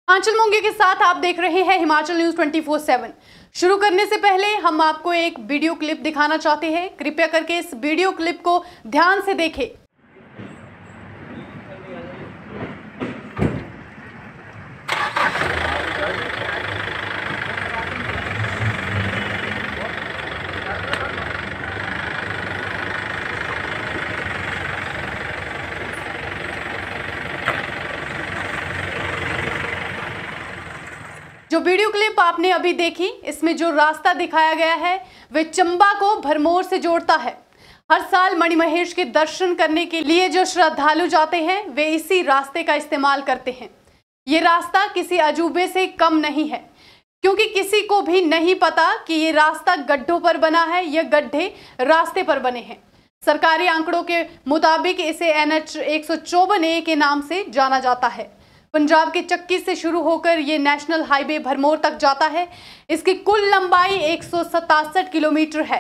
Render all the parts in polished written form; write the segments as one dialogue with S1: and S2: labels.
S1: आंचल मोंगे के साथ आप देख रहे हैं हिमाचल न्यूज 24/7। शुरू करने से पहले हम आपको एक वीडियो क्लिप दिखाना चाहते हैं। कृपया करके इस वीडियो क्लिप को ध्यान से देखें। जो वीडियो क्लिप आपने अभी देखी, इसमें जो रास्ता दिखाया गया है वह चंबा को भरमौर से जोड़ता है। हर साल मणिमहेश के दर्शन करने के लिए जो श्रद्धालु जाते हैं वे इसी रास्ते का इस्तेमाल करते हैं। ये रास्ता किसी अजूबे से कम नहीं है, क्योंकि किसी को भी नहीं पता कि ये रास्ता गड्ढों पर बना है या गड्ढे रास्ते पर बने हैं। सरकारी आंकड़ों के मुताबिक इसे NH 154A के नाम से जाना जाता है। पंजाब के चक्की से शुरू होकर ये नेशनल हाईवे भरमौर तक जाता है। इसकी कुल लंबाई 167 किलोमीटर है।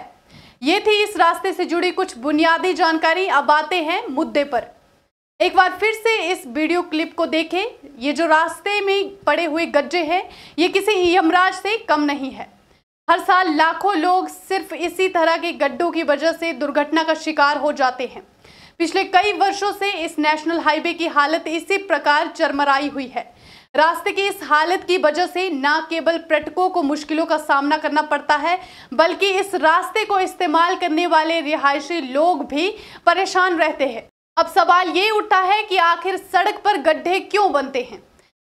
S1: ये थी इस रास्ते से जुड़ी कुछ बुनियादी जानकारी। अब आते हैं मुद्दे पर। एक बार फिर से इस वीडियो क्लिप को देखें। ये जो रास्ते में पड़े हुए गड्ढे हैं, ये किसी यमराज से कम नहीं है। हर साल लाखों लोग सिर्फ इसी तरह के गड्ढों की वजह से दुर्घटना का शिकार हो जाते हैं। पिछले कई वर्षों से इस नेशनल हाईवे की हालत इसी प्रकार चरमराई हुई है। रास्ते की इस हालत की वजह से न केवल पर्यटकों को मुश्किलों का सामना करना पड़ता है, बल्कि इस रास्ते को इस्तेमाल करने वाले रिहायशी लोग भी परेशान रहते हैं। अब सवाल ये उठता है कि आखिर सड़क पर गड्ढे क्यों बनते हैं।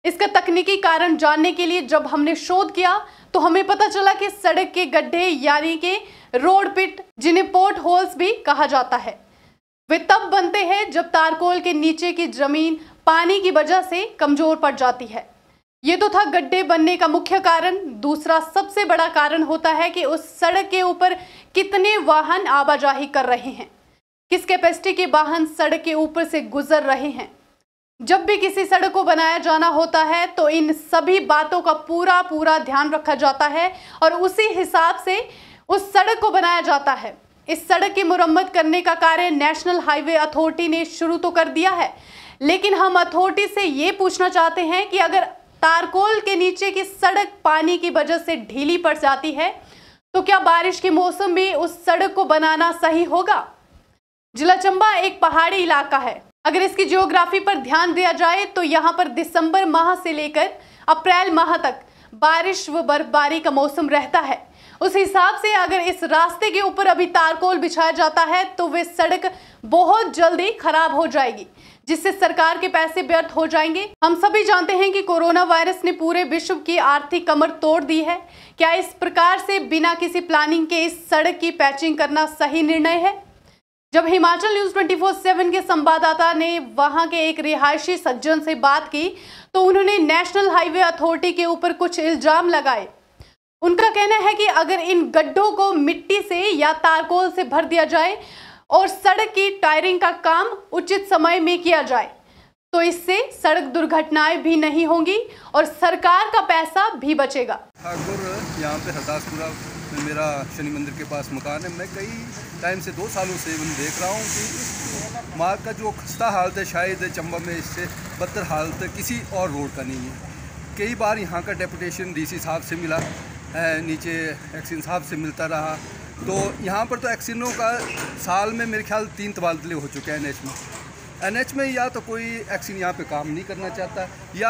S1: इसका तकनीकी कारण जानने के लिए जब हमने शोध किया तो हमें पता चला कि सड़क के गड्ढे यानी कि रोड पिट, जिन्हें पोर्ट होल्स भी कहा जाता है, वे तब बनते हैं जब तारकोल के नीचे की जमीन पानी की वजह से कमजोर पड़ जाती है। ये तो था गड्ढे बनने का मुख्य कारण। दूसरा सबसे बड़ा कारण होता है कि उस सड़क के ऊपर कितने वाहन आवाजाही कर रहे हैं, किस कैपेसिटी के वाहन सड़क के ऊपर से गुजर रहे हैं। जब भी किसी सड़क को बनाया जाना होता है तो इन सभी बातों का पूरा ध्यान रखा जाता है और उसी हिसाब से उस सड़क को बनाया जाता है। इस सड़क की मुरम्मत करने का कार्य नेशनल हाईवे अथॉरिटी ने शुरू तो कर दिया है, लेकिन हम अथॉरिटी से ये पूछना चाहते हैं कि अगर तारकोल के नीचे की सड़क पानी की वजह से ढीली पड़ जाती है तो क्या बारिश के मौसम में उस सड़क को बनाना सही होगा। जिला चंबा एक पहाड़ी इलाका है। अगर इसकी जियोग्राफी पर ध्यान दिया जाए तो यहाँ पर दिसंबर माह से लेकर अप्रैल माह तक बारिश व बर्फबारी का मौसम रहता है। उस हिसाब से अगर इस रास्ते के ऊपर अभी तारकोल बिछाया जाता है तो वे सड़क बहुत जल्दी खराब हो जाएगी, जिससे सरकार के पैसे व्यर्थ हो जाएंगे। हम सभी जानते हैं कि कोरोना वायरस ने पूरे विश्व की आर्थिक कमर तोड़ दी है। क्या इस प्रकार से बिना किसी प्लानिंग के इस सड़क की पैचिंग करना सही निर्णय है। जब हिमाचल न्यूज 24/7 के संवाददाता ने वहां के एक रिहायशी सज्जन से बात की तो उन्होंने नेशनल हाईवे अथॉरिटी के ऊपर कुछ इल्जाम लगाए। उनका कहना है कि अगर इन गड्ढों को मिट्टी से या तारकोल से भर दिया जाए और सड़क की टायरिंग का काम उचित समय में किया जाए तो इससे सड़क दुर्घटनाएं भी नहीं होंगी और सरकार का पैसा भी बचेगा।
S2: ठाकुर यहाँ पे हरदासपुरा में मेरा शनि मंदिर के पास मकान है। मैं कई टाइम से 2 सालों से देख रहा हूँ कि इस मार्ग का जो खस्ता हालत है, शायद चंबा में इससे बदतर हालत किसी और रोड का नहीं है। कई बार यहाँ का डेपुटेशन DC साहब से मिला, नीचे एक्सिन साहब से मिलता रहा, तो यहाँ पर तो एक्सिनों का साल में मेरे ख्याल 3 तबादले हो चुके हैं NH में। या तो कोई एक्सिन यहाँ पे काम नहीं करना चाहता या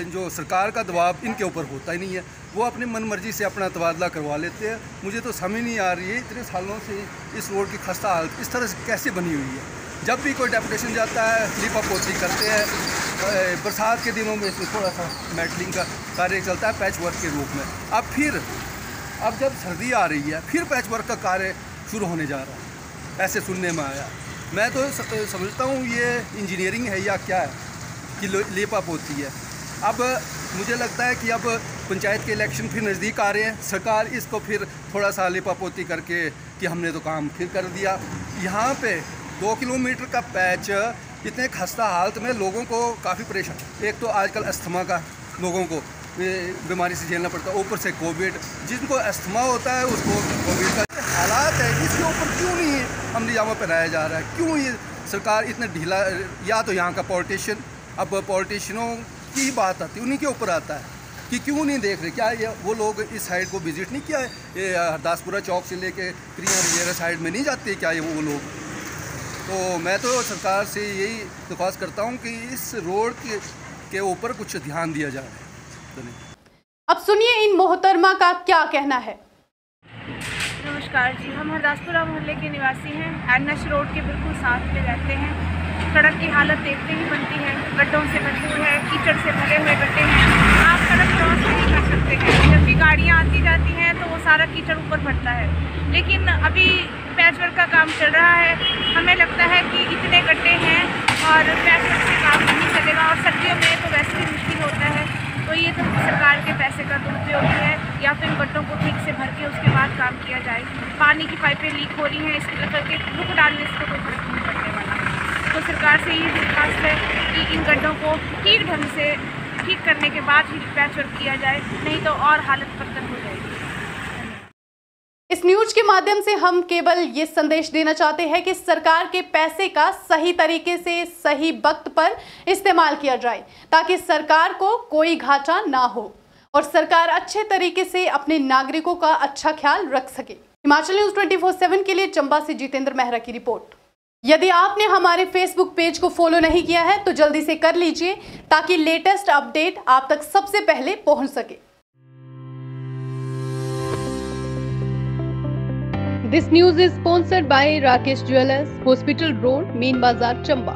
S2: जो सरकार का दबाव इनके ऊपर होता ही नहीं है, वो अपनी मनमर्जी से अपना तबादला करवा लेते हैं। मुझे तो समझ नहीं आ रही है इतने सालों से इस रोड की खस्ता हालत इस तरह से कैसे बनी हुई है। जब भी कोई डेपुटेशन जाता है लिपा पोती करते हैं, बरसात के दिनों में इसमें थोड़ा सा मेटलिंग का कार्य चलता है पैच वर्क के रूप में। अब जब सर्दी आ रही है फिर पैच वर्क का कार्य शुरू होने जा रहा है, ऐसे सुनने में आया। मैं तो समझता हूँ ये इंजीनियरिंग है या क्या है कि लेपा पोती है। अब मुझे लगता है कि अब पंचायत के इलेक्शन फिर नज़दीक आ रहे हैं, सरकार इसको फिर थोड़ा सा लेपा पोती करके कि हमने तो काम फिर कर दिया। यहाँ पे 2 किलोमीटर का पैच इतने खस्ता हालत में लोगों को काफ़ी परेशान। एक तो आजकल अस्थमा का लोगों को बीमारी से झेलना पड़ता है, ऊपर से कोविड, जिनको अस्थमा होता है उसको कोविड का हालात है। इसके ऊपर क्यों नहीं अमली जामा पहनाया जा रहा है, क्यों ये सरकार इतना ढीला। या तो यहाँ का पॉलिटिशियन, अब पॉलिटिशियनों की ही बात आती है, उन्हीं के ऊपर आता है कि क्यों नहीं देख रहे। क्या ये वो लोग इस साइड को विजिट नहीं किया है? ये हरदासपुरा चौक से लेके क्रिया रिजेरा साइड में नहीं जाते क्या ये वो लोग? तो मैं तो सरकार से यही दरख्वास्त करता हूँ कि इस रोड के ऊपर कुछ ध्यान दिया जाए।
S1: अब सुनिए इन मोहतरमा का क्या कहना है।
S3: नमस्कार जी, हम हरदासपुरा मोहल्ले के निवासी हैं। एनएच रोड के बिल्कुल साथ में रहते हैं। सड़क की हालत देखते ही बनती है, गड्ढों से भरपूर है, कीचड़ से भरे हुए गड्ढे हैं। आप सड़क क्रॉस नहीं कर सकते हैं। जब भी गाड़ियाँ आती जाती हैं तो वो सारा कीचड़ ऊपर भरता है। लेकिन अभी पैचवर्क का काम चल रहा है। हमें लगता है कि इतने गड्ढे हैं और पैचवर्क से काम नहीं चलेगा, और सर्दियों में तो वैसे भी मुश्किल होता है। तो ये तो सरकार के पैसे का दुरुपयोग है, या फिर इन गड्ढों को ठीक से भर के उसके बाद काम किया जाए। पानी की पाइपें लीक हो रही हैं, इसके करके रुक डालने से तो कोई फर्क नहीं पड़ने वाला। तो सरकार से ये दरख्वास्त है कि इन गड्ढों को ठीक ढंग से ठीक करने के बाद ही पैचवर्क किया जाए, नहीं तो और हालत बदतर हो जाएगी।
S1: इस न्यूज के माध्यम से हम केवल ये संदेश देना चाहते हैं कि सरकार के पैसे का सही तरीके से सही वक्त पर इस्तेमाल किया जाए, ताकि सरकार को कोई घाटा ना हो और सरकार अच्छे तरीके से अपने नागरिकों का अच्छा ख्याल रख सके। हिमाचल न्यूज 24/7 के लिए चंबा से जितेंद्र मेहरा की रिपोर्ट। यदि आपने हमारे फेसबुक पेज को फॉलो नहीं किया है तो जल्दी से कर लीजिए, ताकि लेटेस्ट अपडेट आप तक सबसे पहले पहुंच सके। This news is sponsored by Rakesh Jewellers, Hospital Road, Main Bazaar, Chamba.